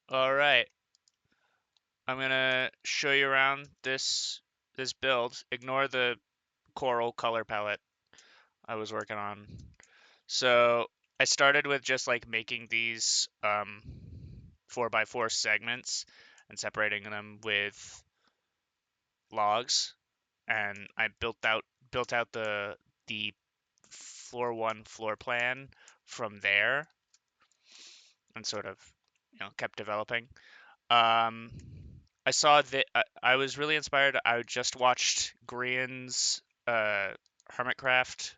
All right, I'm gonna show you around this build. Ignore the coral color palette I was working on. So I started with just like making these 4x4 segments and separating them with logs, and I built out the floor one floor plan from there, and sort of kept developing. Um, I saw that I was really inspired. I just watched Grian's Hermitcraft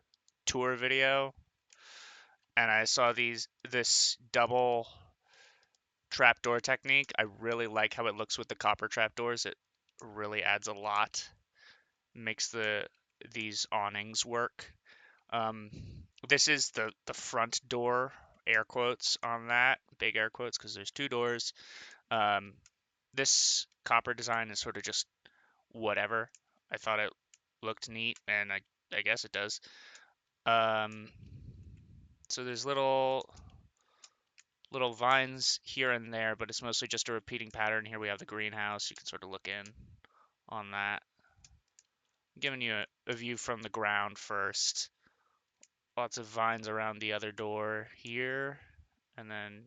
tour video, and I saw this double trapdoor technique. I really like how it looks with the copper trapdoors. It really adds a lot, makes these awnings work. Um, this is the front door, air quotes on that, big air quotes, because there's two doors. Um, this copper design is sort of just whatever. I thought it looked neat, and I guess it does. Um, so there's little vines here and there, but it's mostly just a repeating pattern. Here we have the greenhouse. You can sort of look in on that. I'm giving you a view from the ground first. Lots of vines around the other door here, and then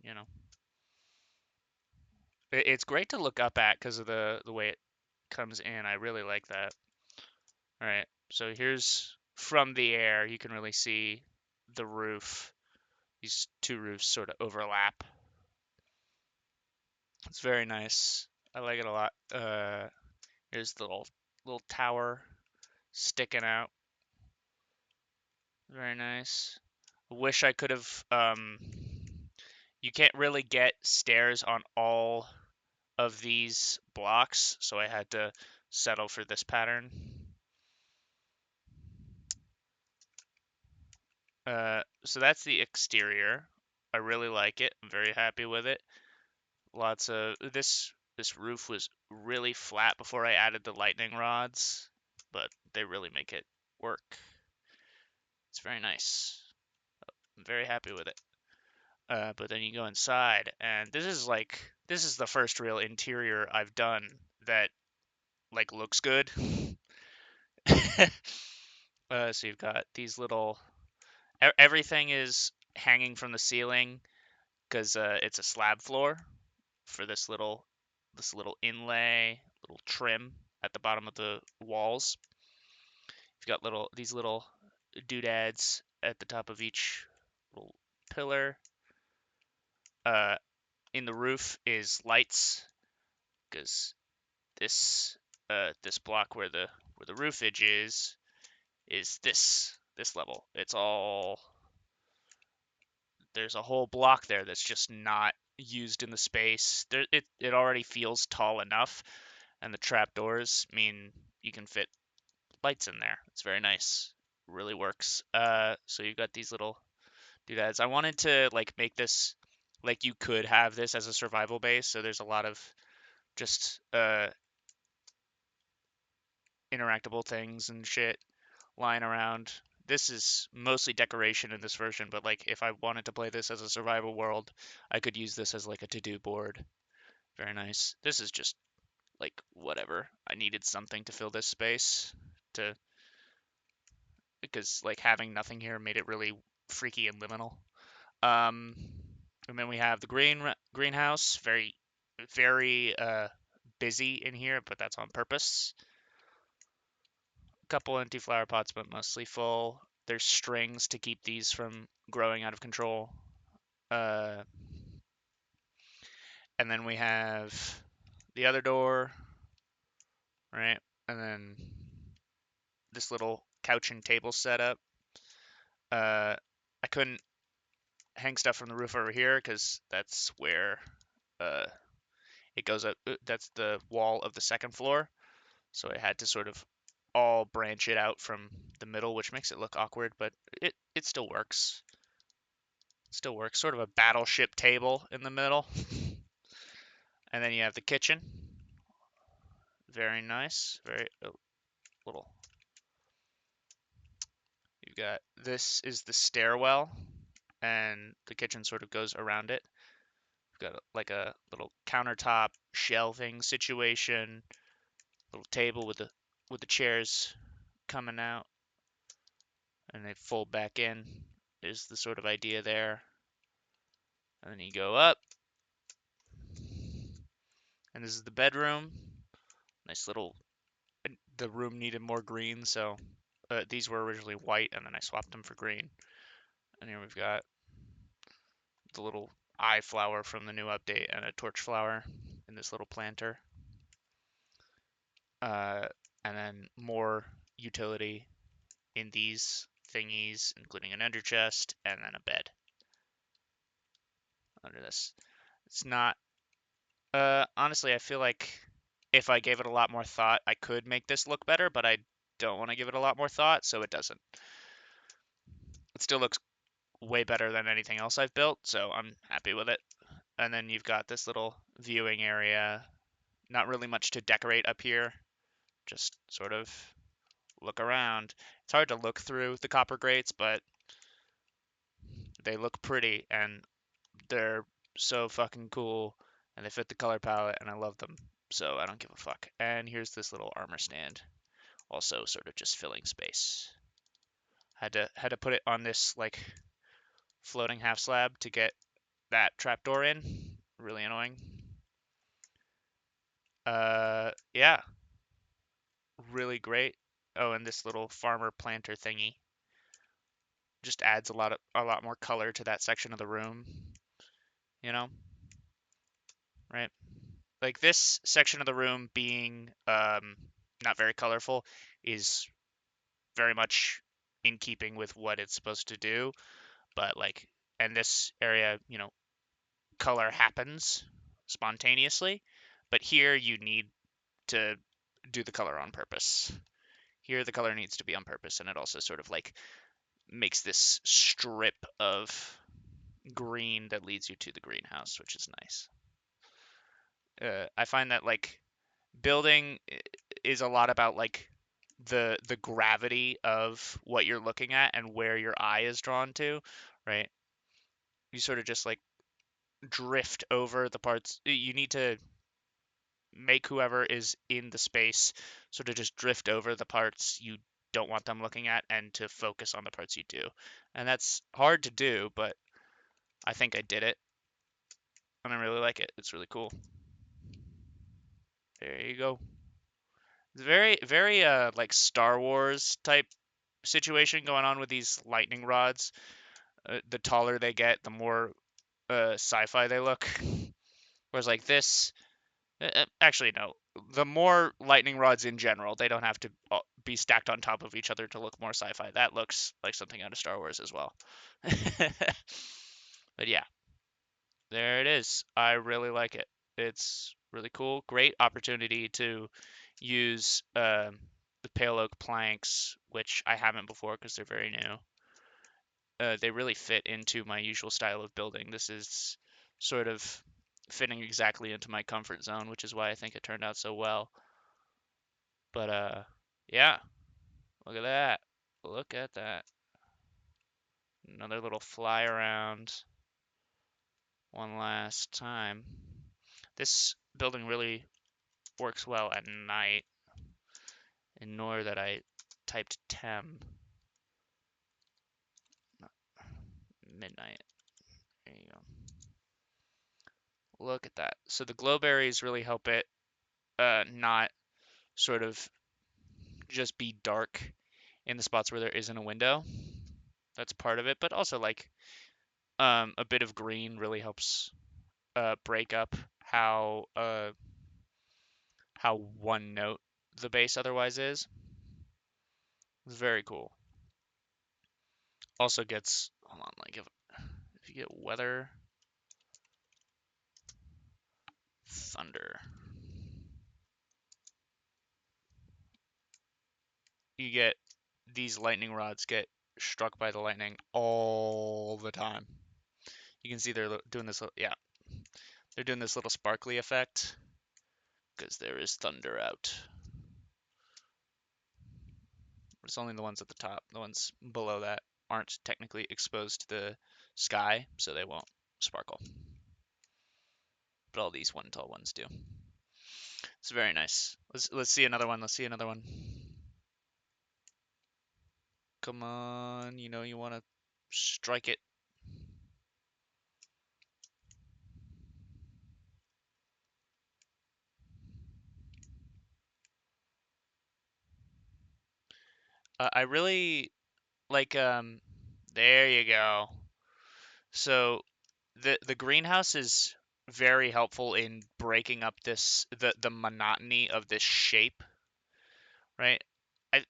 it's great to look up at because of the way it comes in. I really like that. All right, so here's from the air. You can really see the roof. These two roofs sort of overlap. It's very nice. I like it a lot. Here's the little tower sticking out. Very nice. Wish I could have. You can't really get stairs on all of these blocks, so I had to settle for this pattern. So that's the exterior. I really like it. I'm very happy with it. Lots of this roof was really flat before I added the lightning rods, but they really make it work. It's very nice. I'm very happy with it. But then you go inside, and this is the first real interior I've done that like looks good. So you've got these everything is hanging from the ceiling because it's a slab floor for this little inlay, little trim at the bottom of the walls. You've got these little doodads at the top of each little pillar. Uh, in the roof is lights because this block where the roofage is this level. It's all There's a whole block there that's just not used in the space. It already feels tall enough, and the trapdoors mean you can fit lights in there. It's very nice. Really works. So you've got these little doodads. I wanted to like make this like you could have this as a survival base. So there's a lot of just interactable things and shit lying around. This is mostly decoration in this version, but like if I wanted to play this as a survival world, I could use this as like a to-do board. Very nice. This is just like whatever. I needed something to fill this space to because like having nothing here made it really freaky and liminal. Um, and then we have the greenhouse, very busy in here, but that's on purpose. A couple empty flower pots, but mostly full. There's strings to keep these from growing out of control. Uh, and then we have the other door, right? And then this little couch and table setup. Uh, I couldn't hang stuff from the roof over here because that's where uh, it goes up. That's the wall of the second floor. So I had to sort of all branch it out from the middle, which makes it look awkward, but it still works. Still works. Sort of a battleship table in the middle. And then you have the kitchen. Very nice. Very little. You've got this is the stairwell, and the kitchen sort of goes around it. Got like a little countertop shelving situation, little table with the chairs coming out and they fold back in is the sort of idea there. And then you go up, and this is the bedroom. Nice little. The room needed more green, so these were originally white, and then I swapped them for green. And here we've got the little eye flower from the new update and a torch flower in this little planter. Uh, and then more utility in these thingies, including an ender chest and then a bed under this. It's not. Honestly, I feel like if I gave it a lot more thought, I could make this look better, but I don't want to give it a lot more thought, so it doesn't. It still looks way better than anything else I've built, so I'm happy with it. And then you've got this little viewing area. Not really much to decorate up here, just sort of look around. It's hard to look through the copper grates, but they look pretty and they're so fucking cool and they fit the color palette and I love them. So I don't give a fuck. And here's this little armor stand, also sort of just filling space. Had to put it on this like floating half slab to get that trapdoor in. Really annoying. Yeah, really great. Oh, and this little farmer planter thingy just adds a lot more color to that section of the room, you know? Right? Like this section of the room being not very colorful is very much in keeping with what it's supposed to do, but like and this area, color happens spontaneously, but here you need to do the color on purpose. Here the color needs to be on purpose, and it also sort of like makes this strip of green that leads you to the greenhouse, which is nice. I find that like building is a lot about like the gravity of what you're looking at and where your eye is drawn to, right? You sort of just like drift over the parts. You need to make whoever is in the space sort of just drift over the parts you don't want them looking at and to focus on the parts you do. And that's hard to do, but I think I did it and I really like it. It's really cool. There you go. It's very, very like Star Wars type situation going on with these lightning rods. The taller they get, the more sci-fi they look. Whereas like this, actually no, the more lightning rods in general, they don't have to be stacked on top of each other to look more sci-fi. That looks like something out of Star Wars as well. But yeah, there it is. I really like it. It's really cool. Great opportunity to use the pale oak planks, which I haven't before because they're very new. They really fit into my usual style of building. This is sort of fitting exactly into my comfort zone, which is why I think it turned out so well. But yeah, look at that. Look at that. Another little fly around one last time. This building really works well at night. Ignore that I typed tem. Midnight. There you go. Look at that. So the glow berries really help it not sort of just be dark in the spots where there isn't a window. That's part of it, but also like a bit of green really helps break up how one note the base otherwise is. It's very cool. Also gets hold on, like if you get weather thunder, you get these lightning rods get struck by the lightning all the time. You can see they're doing this, yeah, they're doing this little sparkly effect because there is thunder out. It's only the ones at the top. The ones below that aren't technically exposed to the sky, so they won't sparkle. what all these one tall ones do. It's very nice. Let's see another one. Let's see another one. Come on, you know you want to strike it. I really like there you go. So the greenhouse is very helpful in breaking up the monotony of this shape, right?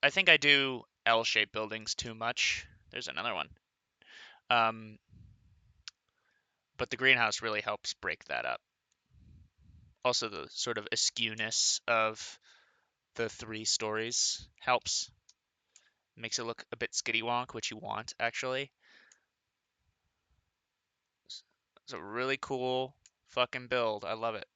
I think I do L-shaped buildings too much. There's another one. Um, but the greenhouse really helps break that up. Also, the sort of askewness of the three stories helps. Makes it look a bit skittywonk, which you want, actually. It's a really cool fucking build. I love it.